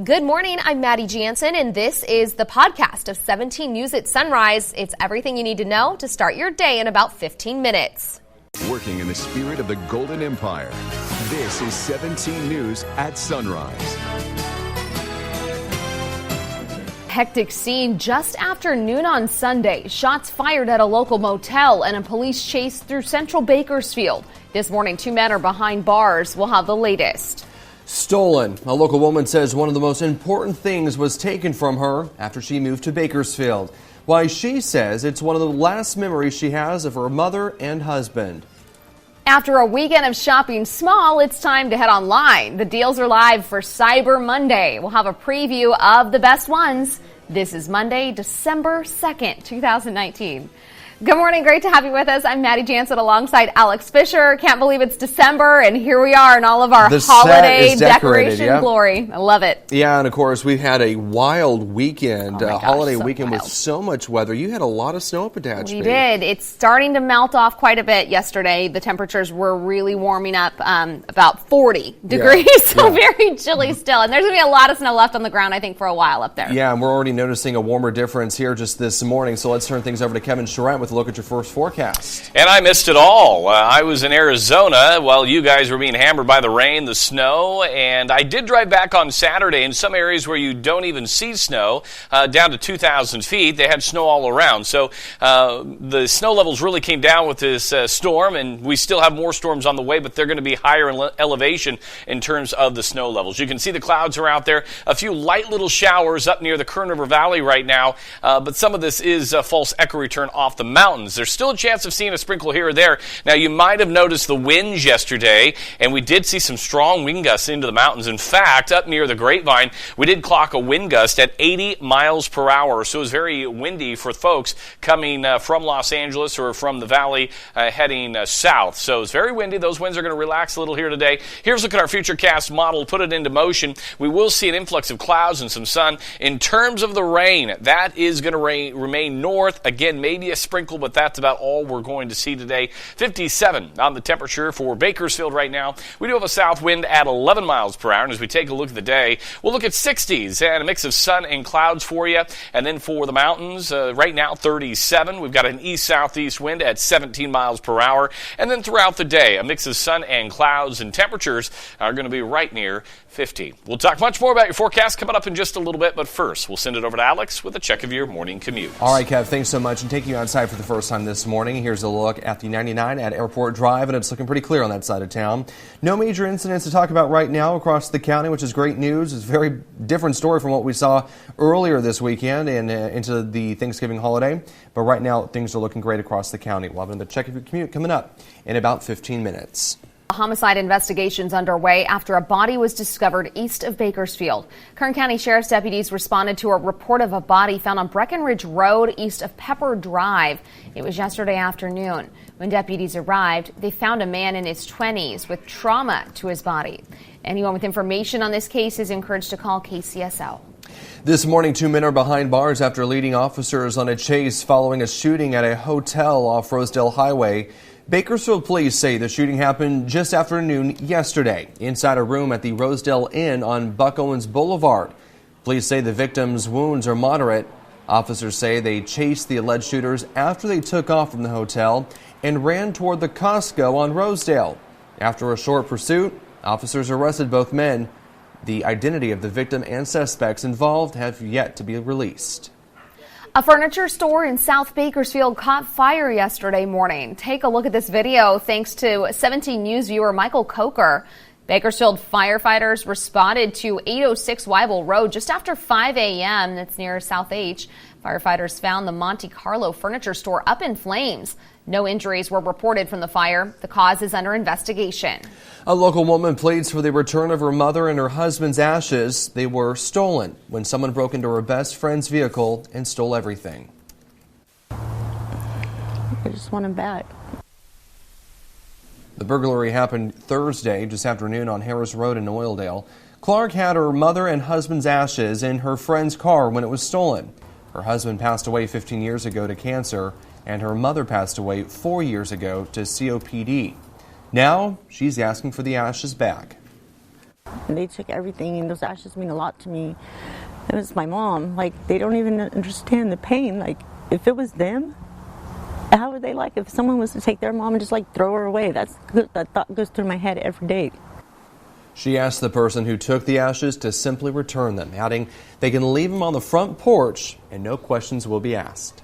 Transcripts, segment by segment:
Good morning, I'm Maddie Jansen, and this is the podcast of 17 News at Sunrise. It's everything you need to know to start your day in about 15 minutes. Working in the spirit of the Golden Empire, this is 17 News at Sunrise. Hectic scene just after noon on Sunday. Shots fired at a local motel and a police chase through central Bakersfield. This morning, 2 men are behind bars. We'll have the latest. Stolen. A local woman says one of the most important things was taken from her after she moved to Bakersfield. Why she says it's one of the last memories she has of her mother and husband. After a weekend of shopping small, it's time to head online. The deals are live for Cyber Monday. We'll have a preview of the best ones. This is Monday, December 2nd, 2019. Good morning. Great to have you with us. I'm Maddie Jansen alongside Alex Fisher. Can't believe it's December, and here we are in all of our holiday decoration glory. I love it. Yeah, and of course, we've had a wild weekend, holiday weekend wild. With so much weather. You had a lot of snow up at Dykes. We did. It's starting to melt off quite a bit yesterday. The temperatures were really warming up about 40 degrees, so very chilly still. And there's going to be a lot of snow left on the ground, I think, for a while up there. Yeah, and we're already noticing a warmer difference here just this morning. So let's turn things over to Kevin Charette with a look at your first forecast. And I missed it all. I was in Arizona while you guys were being hammered by the rain, the snow, and I did drive back on Saturday in some areas where you don't even see snow, down to 2,000 feet. They had snow all around. So the snow levels really came down with this storm, and we still have more storms on the way, but they're going to be higher in elevation in terms of the snow levels. You can see the clouds are out there. A few light little showers up near the Kern River Valley right now, but some of this is a false echo return off the mountains. There's still a chance of seeing a sprinkle here or there. Now, you might have noticed the winds yesterday, and we did see some strong wind gusts into the mountains. In fact, up near the Grapevine, we did clock a wind gust at 80 miles per hour, so it was very windy for folks coming from Los Angeles or from the valley heading south. So it's very windy. Those winds are going to relax a little here today. Here's a look at our Futurecast model, put it into motion. We will see an influx of clouds and some sun. In terms of the rain, that is going to remain north. Again, maybe a sprinkle, but that's about all we're going to see today. 57 on the temperature for Bakersfield right now. We do have a south wind at 11 miles per hour. And as we take a look at the day, we'll look at 60s and a mix of sun and clouds for you. And then for the mountains, right now 37. We've got an east-southeast wind at 17 miles per hour. And then throughout the day, a mix of sun and clouds, and temperatures are going to be right near 50. We'll talk much more about your forecast coming up in just a little bit, but first, we'll send it over to Alex with a check of your morning commute. All right, Kev, thanks so much. And taking you outside for the first time this morning, here's a look at the 99 at Airport Drive, and it's looking pretty clear on that side of town. No major incidents to talk about right now across the county, which is great news. It's a very different story from what we saw earlier this weekend and into the Thanksgiving holiday. But right now, things are looking great across the county. We'll have another check of your commute coming up in about 15 minutes. A homicide investigation's underway after a body was discovered east of Bakersfield. Kern County Sheriff's deputies responded to a report of a body found on Breckenridge Road east of Pepper Drive. It was yesterday afternoon. When deputies arrived, they found a man in his 20s with trauma to his body. Anyone with information on this case is encouraged to call KCSL. This morning, 2 men are behind bars after leading officers on a chase following a shooting at a hotel off Rosedale Highway. Bakersfield police say the shooting happened just after noon yesterday inside a room at the Rosedale Inn on Buck Owens Boulevard. Police say the victim's wounds are moderate. Officers say they chased the alleged shooters after they took off from the hotel and ran toward the Costco on Rosedale. After a short pursuit, officers arrested both men. The identity of the victim and suspects involved have yet to be released. A furniture store in South Bakersfield caught fire yesterday morning. Take a look at this video thanks to 17 News viewer Michael Coker. Bakersfield firefighters responded to 806 Weibel Road just after 5 a.m. That's near South H. Firefighters found the Monte Carlo furniture store up in flames. No injuries were reported from the fire. The cause is under investigation. A local woman pleads for the return of her mother and her husband's ashes. They were stolen when someone broke into her best friend's vehicle and stole everything. I just want him back. The burglary happened Thursday, just after noon on Harris Road in Oildale. Clark had her mother and husband's ashes in her friend's car when it was stolen. Her husband passed away 15 years ago to cancer, and her mother passed away 4 years ago to COPD. Now, she's asking for the ashes back. And they took everything, and those ashes mean a lot to me. It was my mom. Like, they don't even understand the pain. Like, if it was them, how would they like if someone was to take their mom and just like throw her away? That thought goes through my head every day. She asked the person who took the ashes to simply return them, adding they can leave them on the front porch and no questions will be asked.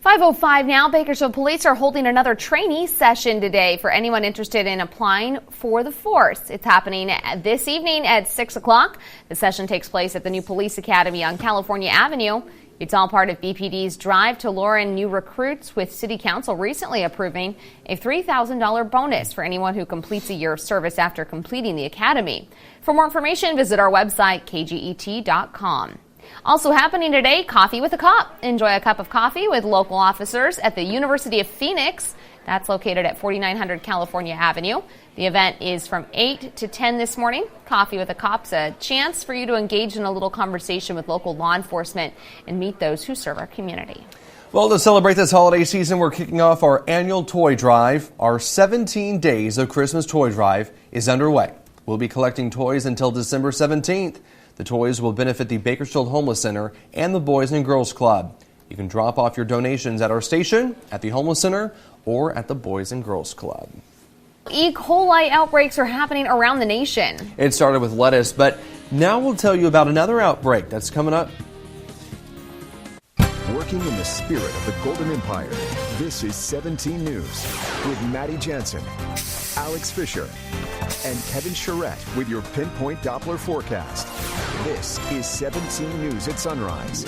5:05 now. Bakersfield police are holding another trainee session today for anyone interested in applying for the force. It's happening this evening at 6 o'clock. The session takes place at the new police academy on California Avenue. It's all part of BPD's drive to lure in new recruits, with City Council recently approving a $3,000 bonus for anyone who completes a year of service after completing the academy. For more information, visit our website, kget.com. Also happening today, Coffee with a Cop. Enjoy a cup of coffee with local officers at the University of Phoenix. That's located at 4900 California Avenue. The event is from 8 to 10 this morning. Coffee with a Cop's a chance for you to engage in a little conversation with local law enforcement and meet those who serve our community. Well, to celebrate this holiday season, we're kicking off our annual toy drive. Our 17 Days of Christmas toy drive is underway. We'll be collecting toys until December 17th. The toys will benefit the Bakersfield Homeless Center and the Boys and Girls Club. You can drop off your donations at our station, at the Homeless Center, or at the Boys and Girls Club. E. coli outbreaks are happening around the nation. It started with lettuce, but now we'll tell you about another outbreak that's coming up. Working in the spirit of the Golden Empire, this is 17 News with Maddie Jansen, Alex Fisher, and Kevin Charette with your Pinpoint Doppler forecast. This is 17 News at Sunrise.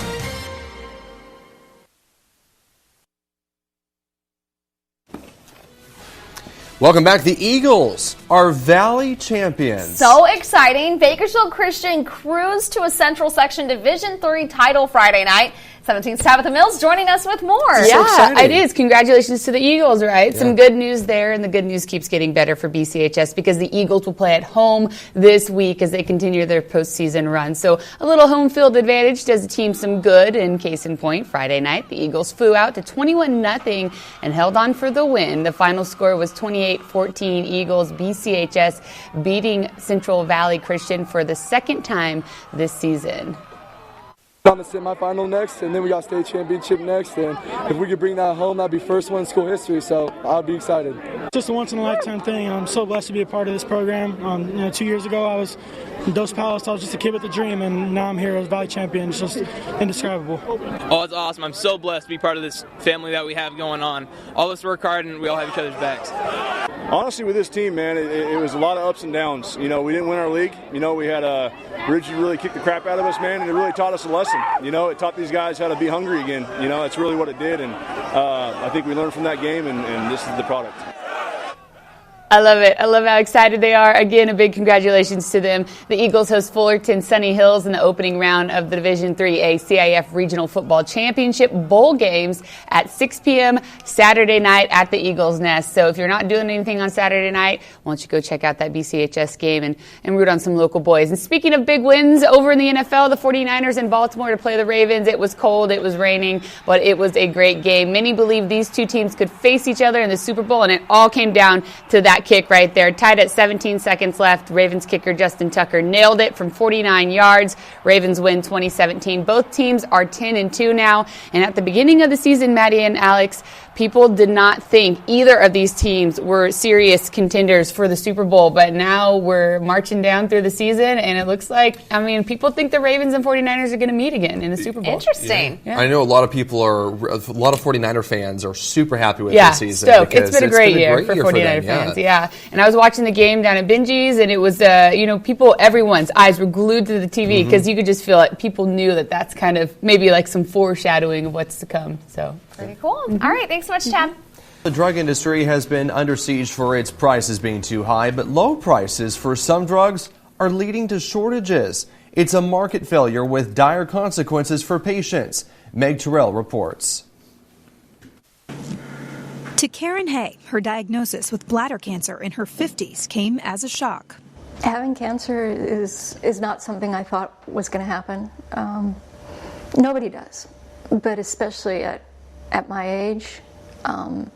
Welcome back. The Eagles are Valley champions. So exciting. Bakersfield Christian cruised to a Central Section Division III title Friday night. 17's Tabitha Mills joining us with more. Yeah, it is. Congratulations to the Eagles, right? Yeah. Some good news there, and the good news keeps getting better for BCHS because the Eagles will play at home this week as they continue their postseason run. So a little home field advantage does the team some good. And case in point, Friday night, the Eagles flew out to 21-0 and held on for the win. The final score was 28-14 Eagles. BCHS beating Central Valley Christian for the second time this season. On the semifinal next, and then we got state championship next, and if we could bring that home, that'd be first one in school history, so I'll be excited. Just a once-in-a-lifetime thing. I'm so blessed to be a part of this program. 2 years ago, I was in Dos Palos. I was just a kid with a dream, and now I'm here as Valley champion. It's just indescribable. Oh, it's awesome. I'm so blessed to be part of this family that we have going on. All of us work hard, and we all have each other's backs. Honestly, with this team, man, it was a lot of ups and downs. We didn't win our league. We had Richie really kicked the crap out of us, man, and it really taught us a lesson. It taught these guys how to be hungry again. That's really what it did, and I think we learned from that game, and this is the product. I love it. I love how excited they are. Again, a big congratulations to them. The Eagles host Fullerton Sunny Hills in the opening round of the Division IIIA CIF Regional Football Championship Bowl games at 6 p.m. Saturday night at the Eagles Nest. So if you're not doing anything on Saturday night, why don't you go check out that BCHS game and root on some local boys. And speaking of big wins over in the NFL, the 49ers in Baltimore to play the Ravens. It was cold, it was raining, but it was a great game. Many believe these two teams could face each other in the Super Bowl, and it all came down to that kick right there. Tied at 17 seconds left. Ravens kicker Justin Tucker nailed it from 49 yards. Ravens win 2017. Both teams are 10-2 now. And at the beginning of the season, Maddie and Alex, people did not think either of these teams were serious contenders for the Super Bowl. But now we're marching down through the season, and it looks like, people think the Ravens and 49ers are going to meet again in the Super Bowl. Interesting. Yeah. I know a lot of 49er fans are super happy with this season. Stoked. It's been a great year for 49er fans. Yeah. And I was watching the game down at Benji's, and it was, everyone's eyes were glued to the TV because you could just feel it. People knew that that's kind of maybe like some foreshadowing of what's to come. So pretty cool. All right. Thanks so much, Tab. The drug industry has been under siege for its prices being too high, but low prices for some drugs are leading to shortages. It's a market failure with dire consequences for patients. Meg Terrell reports. To Karen Hay, her diagnosis with bladder cancer in her 50s came as a shock. Having cancer is not something I thought was going to happen. Nobody does, but especially at my age, and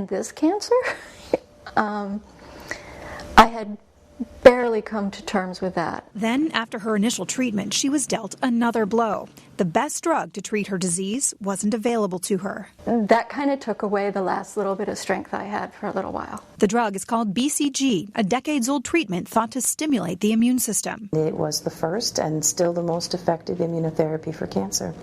this cancer, I had barely come to terms with that. Then, after her initial treatment, she was dealt another blow. The best drug to treat her disease wasn't available to her. That kind of took away the last little bit of strength I had for a little while. The drug is called BCG, a decades-old treatment thought to stimulate the immune system. It was the first and still the most effective immunotherapy for cancer.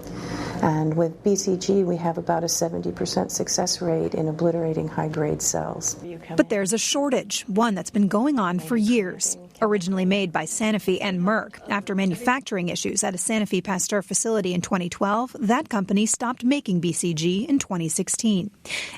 And with BCG, we have about a 70% success rate in obliterating high-grade cells. But there's a shortage, one that's been going on for years. Originally made by Sanofi and Merck, after manufacturing issues at a Sanofi Pasteur facility in 2012, that company stopped making BCG in 2016.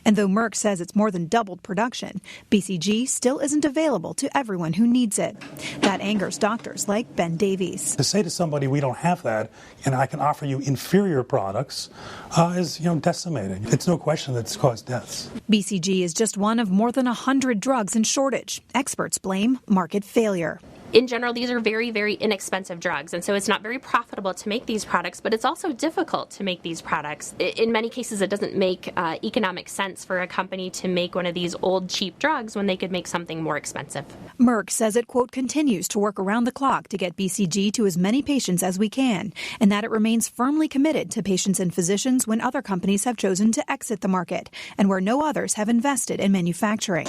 And though Merck says it's more than doubled production, BCG still isn't available to everyone who needs it. That angers doctors like Ben Davies. To say to somebody, we don't have that, and I can offer you inferior products, is decimating. It's no question that it's caused deaths. BCG is just one of more than 100 drugs in shortage. Experts blame market failure. In general, these are very, very inexpensive drugs, and so it's not very profitable to make these products, but it's also difficult to make these products. In many cases, it doesn't make economic sense for a company to make one of these old, cheap drugs when they could make something more expensive. Merck says it, quote, continues to work around the clock to get BCG to as many patients as we can, and that it remains firmly committed to patients and physicians when other companies have chosen to exit the market and where no others have invested in manufacturing.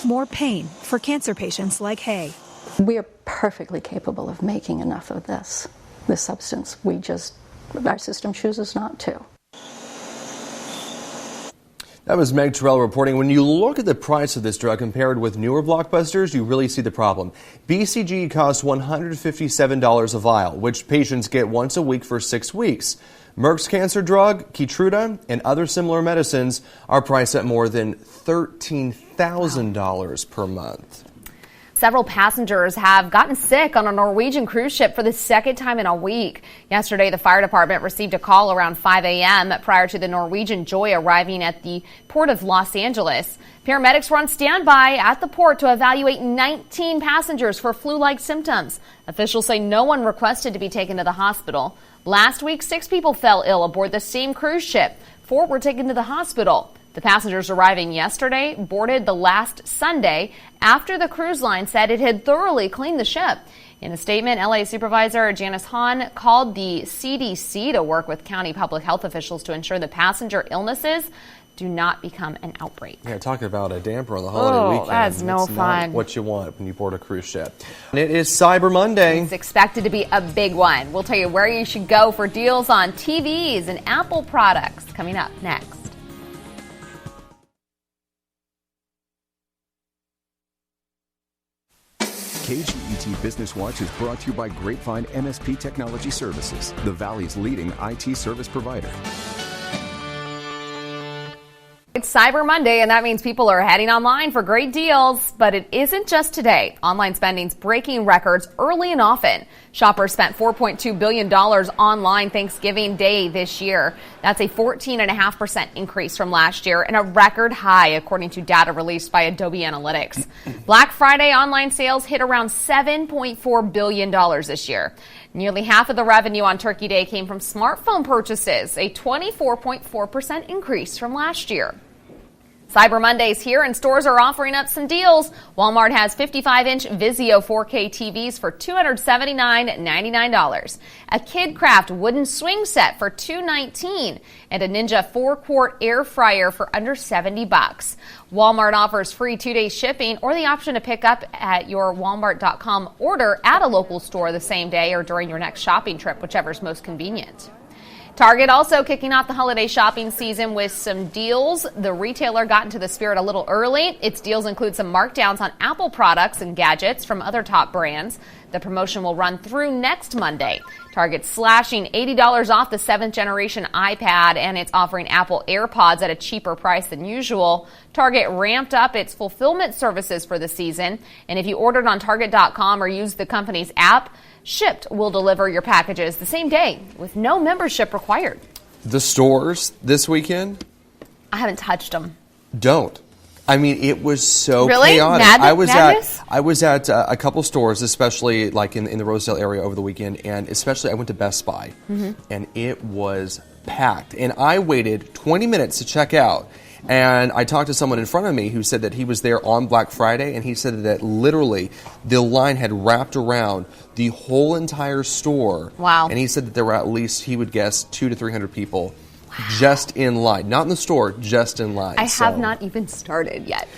More pain for cancer patients like Hay. We are perfectly capable of making enough of this substance. Our system chooses not to. That was Meg Terrell reporting. When you look at the price of this drug compared with newer blockbusters, you really see the problem. BCG costs $157 a vial, which patients get once a week for 6 weeks. Merck's cancer drug, Keytruda, and other similar medicines are priced at more than $13,000 per month. Several passengers have gotten sick on a Norwegian cruise ship for the second time in a week. Yesterday, the fire department received a call around 5 a.m. prior to the Norwegian Joy arriving at the port of Los Angeles. Paramedics were on standby at the port to evaluate 19 passengers for flu-like symptoms. Officials say no one requested to be taken to the hospital. Last week, 6 people fell ill aboard the same cruise ship. 4 were taken to the hospital. The passengers arriving yesterday boarded the last Sunday after the cruise line said it had thoroughly cleaned the ship. In a statement, LA Supervisor Janice Hahn called the CDC to work with county public health officials to ensure the passenger illnesses do not become an outbreak. Yeah, talking about a damper on the holiday weekend. That's no it's fun. Not what you want when you board a cruise ship. And it is Cyber Monday. It's expected to be a big one. We'll tell you where you should go for deals on TVs and Apple products coming up next. KGET Business Watch is brought to you by Grapevine MSP Technology Services, the Valley's leading IT service provider. It's Cyber Monday, and that means people are heading online for great deals. But it isn't just today. Online spending's breaking records early and often. Shoppers spent $4.2 billion online Thanksgiving Day this year. That's a 14.5% increase from last year and a record high, according to data released by Adobe Analytics. Black Friday online sales hit around $7.4 billion this year. Nearly half of the revenue on Turkey Day came from smartphone purchases, a 24.4% increase from last year. Cyber Monday's here, and stores are offering up some deals. Walmart has 55-inch Vizio 4K TVs for $279.99, a KidCraft wooden swing set for $219, and a Ninja 4-quart air fryer for under $70. Walmart offers free 2-day shipping or the option to pick up at your Walmart.com order at a local store the same day or during your next shopping trip, whichever's most convenient. Target also kicking off the holiday shopping season with some deals. The retailer got into the spirit a little early. Its deals include some markdowns on Apple products and gadgets from other top brands. The promotion will run through next Monday. Target's slashing $80 off the 7th generation iPad, and it's offering Apple AirPods at a cheaper price than usual. Target ramped up its fulfillment services for the season, and if you ordered on Target.com or used the company's app, Shipped will deliver your packages the same day with no membership required. The stores this weekend? I haven't touched them. Don't. I mean, it was so really? chaotic. Madness? I was at a couple stores, especially like in the Rosedale area over the weekend, and especially I went to Best Buy, and it was packed. And I waited 20 minutes to check out, And I talked to someone in front of me who said that he was there on Black Friday, and he said that literally the line had wrapped around the whole entire store. Wow. And he said that there were at least, he would guess, 200 to 300 people just in line. Not in the store, just in line. I have not even started yet.